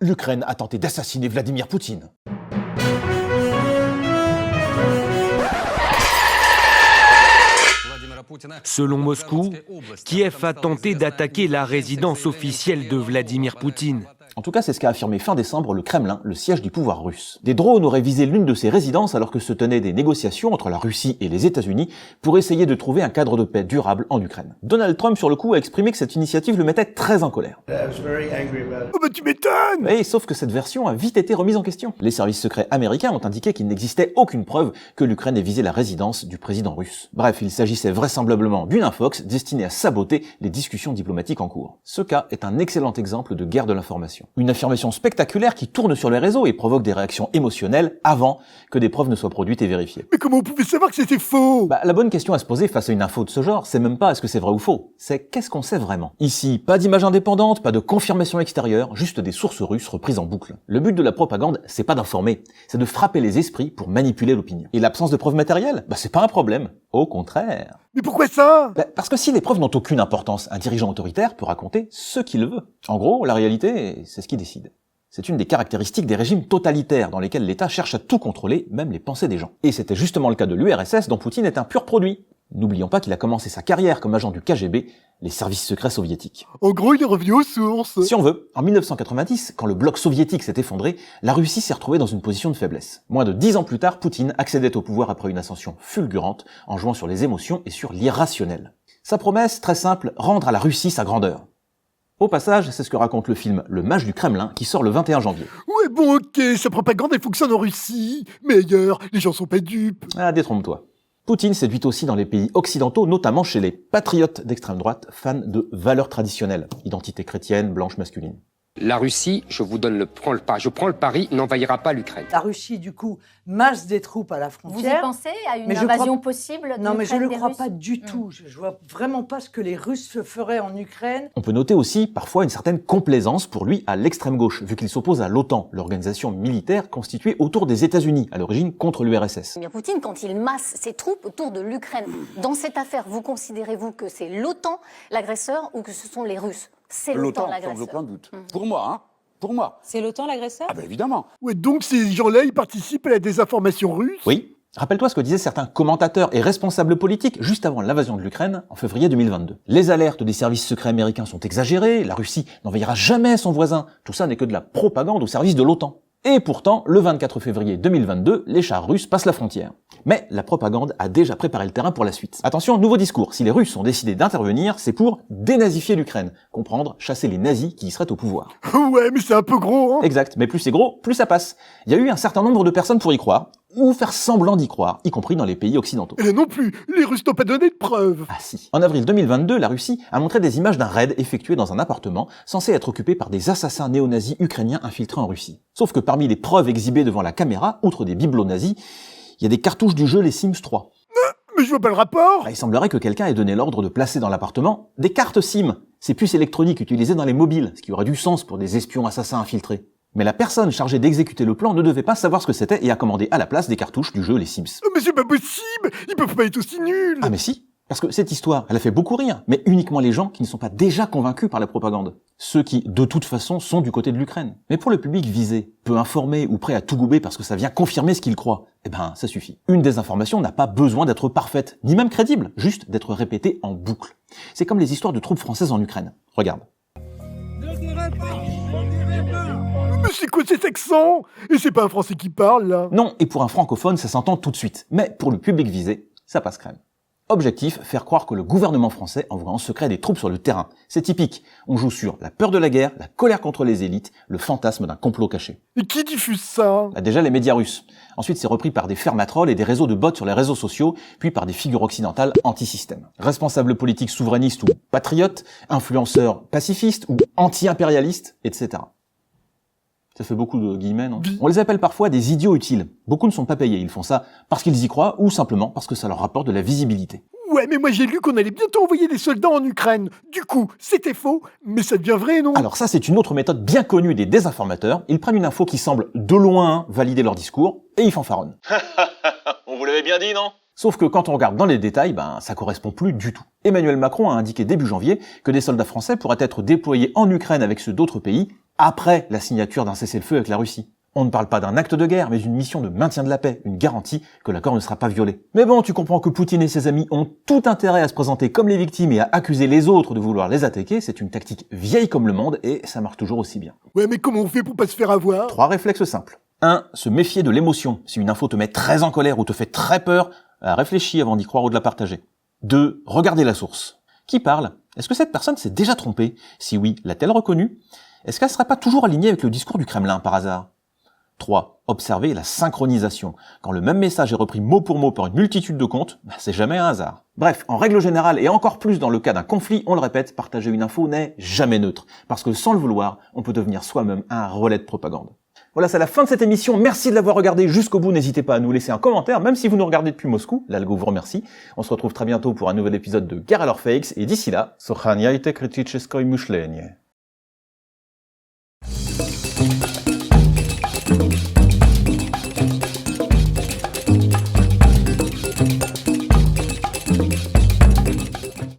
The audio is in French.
l'Ukraine a tenté d'assassiner Vladimir Poutine. Selon Moscou, Kiev a tenté d'attaquer la résidence officielle de Vladimir Poutine. En tout cas, c'est ce qu'a affirmé fin décembre le Kremlin, le siège du pouvoir russe. Des drones auraient visé l'une de ces résidences alors que se tenaient des négociations entre la Russie et les États-Unis pour essayer de trouver un cadre de paix durable en Ukraine. Donald Trump, sur le coup, a exprimé que cette initiative le mettait très en colère. Oh bah tu m'étonnes! Et sauf que cette version a vite été remise en question. Les services secrets américains ont indiqué qu'il n'existait aucune preuve que l'Ukraine ait visé la résidence du président russe. Bref, il s'agissait vraisemblablement d'une infox destinée à saboter les discussions diplomatiques en cours. Ce cas est un excellent exemple de guerre de l'information. Une affirmation spectaculaire qui tourne sur les réseaux et provoque des réactions émotionnelles avant que des preuves ne soient produites et vérifiées. Mais comment on pouvait savoir que c'était faux? La bonne question à se poser face à une info de ce genre, c'est même pas est-ce que c'est vrai ou faux, c'est qu'est-ce qu'on sait vraiment. Ici, pas d'image indépendante, pas de confirmation extérieure, juste des sources russes reprises en boucle. Le but de la propagande, c'est pas d'informer, c'est de frapper les esprits pour manipuler l'opinion. Et l'absence de preuves matérielles, c'est pas un problème. Au contraire. Mais pourquoi ça? Parce que si les preuves n'ont aucune importance, un dirigeant autoritaire peut raconter ce qu'il veut. En gros, la réalité, c'est ce qui décide. C'est une des caractéristiques des régimes totalitaires dans lesquels l'État cherche à tout contrôler, même les pensées des gens. Et c'était justement le cas de l'URSS dont Poutine est un pur produit. N'oublions pas qu'il a commencé sa carrière comme agent du KGB, les services secrets soviétiques. En gros, il est revenu aux sources. Si on veut, en 1990, quand le bloc soviétique s'est effondré, la Russie s'est retrouvée dans une position de faiblesse. Moins de 10 ans plus tard, Poutine accédait au pouvoir après une ascension fulgurante, en jouant sur les émotions et sur l'irrationnel. Sa promesse, très simple, rendre à la Russie sa grandeur. Au passage, c'est ce que raconte le film Le Mage du Kremlin, qui sort le 21 janvier. Ouais, bon, ok, sa propagande, elle fonctionne en Russie. Mais ailleurs, les gens sont pas dupes. Ah, détrompe-toi. Poutine séduit aussi dans les pays occidentaux, notamment chez les patriotes d'extrême droite, fans de valeurs traditionnelles, identité chrétienne, blanche, masculine. La Russie, je prends le pari, n'envahira pas l'Ukraine. La Russie, du coup, masse des troupes à la frontière. Vous y pensez à une invasion possible? Non, mais je ne le crois pas du tout. Je vois vraiment pas ce que les Russes feraient en Ukraine. On peut noter aussi, parfois, une certaine complaisance pour lui à l'extrême gauche, vu qu'il s'oppose à l'OTAN, l'organisation militaire constituée autour des États-Unis, à l'origine contre l'URSS. Poutine, quand il masse ses troupes autour de l'Ukraine, dans cette affaire, vous considérez-vous que c'est l'OTAN l'agresseur ou que ce sont les Russes? C'est l'OTAN l'agresseur. Sans aucun doute. Pour moi, Pour moi. C'est l'OTAN l'agresseur? Ah ben évidemment. Ouais, donc ces gens-là, ils participent à la désinformation russe? Oui. Rappelle-toi ce que disaient certains commentateurs et responsables politiques juste avant l'invasion de l'Ukraine en février 2022. Les alertes des services secrets américains sont exagérées, la Russie n'envahira jamais son voisin, tout ça n'est que de la propagande au service de l'OTAN. Et pourtant, le 24 février 2022, les chars russes passent la frontière. Mais la propagande a déjà préparé le terrain pour la suite. Attention, nouveau discours, si les Russes ont décidé d'intervenir, c'est pour dénazifier l'Ukraine, comprendre chasser les nazis qui y seraient au pouvoir. Ouais, mais c'est un peu gros, hein. Exact, mais plus c'est gros, plus ça passe. Il y a eu un certain nombre de personnes pour y croire, ou faire semblant d'y croire, y compris dans les pays occidentaux. Et là non plus, les Russes n'ont pas donné de preuves. Ah si. En avril 2022, la Russie a montré des images d'un raid effectué dans un appartement censé être occupé par des assassins néo-nazis ukrainiens infiltrés en Russie. Sauf que parmi les preuves exhibées devant la caméra, outre des bibelots nazis, il y a des cartouches du jeu Les Sims 3. Mais je vois pas le rapport. Il semblerait que quelqu'un ait donné l'ordre de placer dans l'appartement des cartes SIM, ces puces électroniques utilisées dans les mobiles, ce qui aurait du sens pour des espions assassins infiltrés. Mais la personne chargée d'exécuter le plan ne devait pas savoir ce que c'était et a commandé à la place des cartouches du jeu Les Sims. Mais c'est pas possible. Ils peuvent pas être aussi nuls. Ah mais si. Parce que cette histoire, elle a fait beaucoup rire, mais uniquement les gens qui ne sont pas déjà convaincus par la propagande. Ceux qui, de toute façon, sont du côté de l'Ukraine. Mais pour le public visé, peu informé ou prêt à tout gober parce que ça vient confirmer ce qu'il croit, ça suffit. Une désinformation n'a pas besoin d'être parfaite, ni même crédible, juste d'être répétée en boucle. C'est comme les histoires de troupes françaises en Ukraine. Regarde. Mais c'est quoi cet accent? Et c'est pas un Français qui parle, là? Non, et pour un francophone, ça s'entend tout de suite. Mais pour le public visé, ça passe crème. Objectif, faire croire que le gouvernement français envoie en secret des troupes sur le terrain. C'est typique. On joue sur la peur de la guerre, la colère contre les élites, le fantasme d'un complot caché. Et qui diffuse ça? Déjà les médias russes. Ensuite, c'est repris par des fermatrolls et des réseaux de bots sur les réseaux sociaux, puis par des figures occidentales anti-système. Responsables politiques souverainistes ou patriotes, influenceurs pacifistes ou anti-impérialistes, etc. Ça fait beaucoup de guillemets, non? On les appelle parfois des idiots utiles. Beaucoup ne sont pas payés, ils font ça parce qu'ils y croient ou simplement parce que ça leur rapporte de la visibilité. Ouais, mais moi j'ai lu qu'on allait bientôt envoyer des soldats en Ukraine. Du coup, c'était faux, mais ça devient vrai, non? Alors ça, c'est une autre méthode bien connue des désinformateurs. Ils prennent une info qui semble de loin valider leur discours et ils fanfaronnent. On vous l'avait bien dit, non? Sauf que quand on regarde dans les détails, ça correspond plus du tout. Emmanuel Macron a indiqué début janvier que des soldats français pourraient être déployés en Ukraine avec ceux d'autres pays après la signature d'un cessez-le-feu avec la Russie. On ne parle pas d'un acte de guerre, mais d'une mission de maintien de la paix, une garantie que l'accord ne sera pas violé. Mais bon, tu comprends que Poutine et ses amis ont tout intérêt à se présenter comme les victimes et à accuser les autres de vouloir les attaquer, c'est une tactique vieille comme le monde et ça marche toujours aussi bien. Ouais, mais comment on fait pour pas se faire avoir? 3 réflexes simples. 1. Se méfier de l'émotion. Si une info te met très en colère ou te fait très peur, réfléchis avant d'y croire ou de la partager. 2. Regarder la source. Qui parle? Est-ce que cette personne s'est déjà trompée? Si oui, l'a-t-elle reconnue? Est-ce qu'elle ne serait pas toujours alignée avec le discours du Kremlin par hasard? 3. Observer la synchronisation. Quand le même message est repris mot pour mot par une multitude de comptes, c'est jamais un hasard. Bref, en règle générale, et encore plus dans le cas d'un conflit, on le répète, partager une info n'est jamais neutre. Parce que sans le vouloir, on peut devenir soi-même un relais de propagande. Voilà, c'est la fin de cette émission. Merci de l'avoir regardé jusqu'au bout. N'hésitez pas à nous laisser un commentaire, même si vous nous regardez depuis Moscou. L'algo vous remercie. On se retrouve très bientôt pour un nouvel épisode de Guerre à leurs fakes. Et d'ici là, сохраняйте критическое мышление.